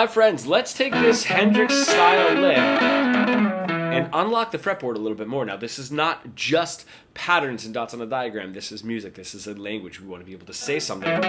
Hi friends, let's take this Hendrix style lick and unlock the fretboard a little bit more. Now this is not just patterns and dots on a diagram, this is music, this is a language. We want to be able to say something.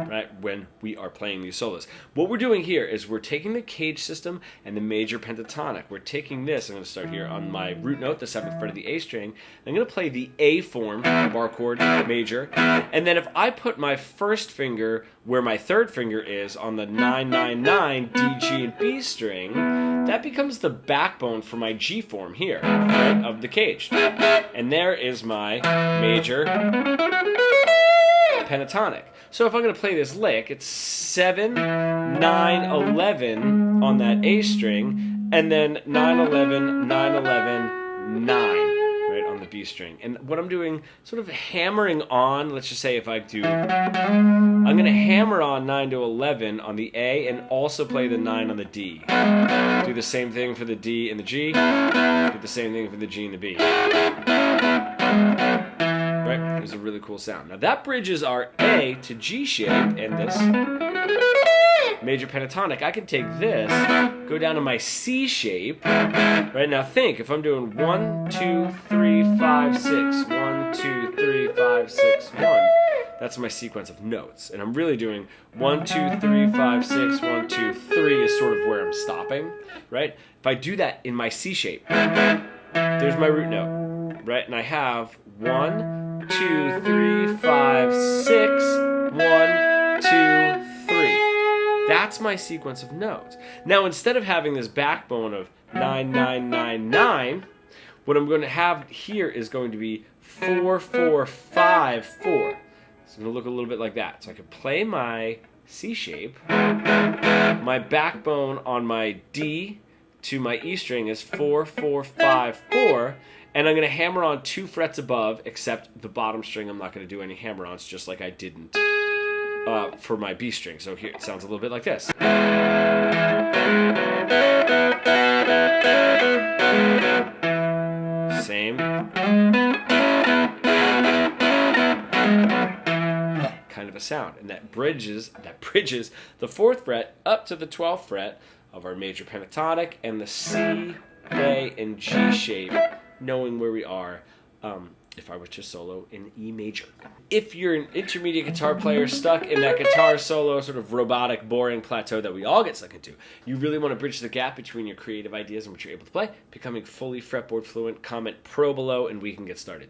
Right, when we are playing these solos. What we're doing here is we're taking the cage system and the major pentatonic. We're taking this, I'm going to start here on my root note, the 7th fret of the A string. I'm going to play the A form, the bar chord, major, and then if I put my first finger where my third finger is on the 999 D, G, and B string, that becomes the backbone for my G form here, right, of the cage. And there is my major pentatonic. So if I'm going to play this lick, it's 7, 9, 11 on that A string, and then 9, 11, 9, 11, 9, right, on the B string. And what I'm doing, sort of hammering on, let's just say if I do, I'm going to hammer on 9 to 11 on the A and also play the 9 on the D. Do the same thing for the D and the G, do the same thing for the G and the B. Right? There's a really cool sound. Now that bridges our A to G shape and this major pentatonic. I can take this, go down to my C shape. Right now think, if I'm doing 1, 2, 3, 5, 6, 1, 2, 3, 5, 6, 1, that's my sequence of notes. And I'm really doing 1, 2, 3, 5, 6, 1, 2, 3 is sort of where I'm stopping. Right? If I do that in my C shape, there's my root note. Right? And I have 1, 2, 3, 5, 6, 1, 2, 3. That's my sequence of notes. Now, instead of having this backbone of 9, 9, 9, 9, what I'm going to have here is going to be 4, 4, 5, 4. It's going to look a little bit like that. So I could play my C shape. My backbone on my D to my E string is 4, 4, 5, 4. And I'm going to hammer on 2 frets above, except the bottom string I'm not going to do any hammer-ons, just like I didn't for my B string. So here it sounds a little bit like this. Same. Kind of a sound. And that bridges the 4th fret up to the 12th fret of our major pentatonic and the C, A, and G shape, knowing where we are if I were to solo in E major. If you're an intermediate guitar player stuck in that guitar solo sort of robotic, boring plateau that we all get stuck into, you really want to bridge the gap between your creative ideas and what you're able to play, becoming fully fretboard fluent, comment pro below and we can get started.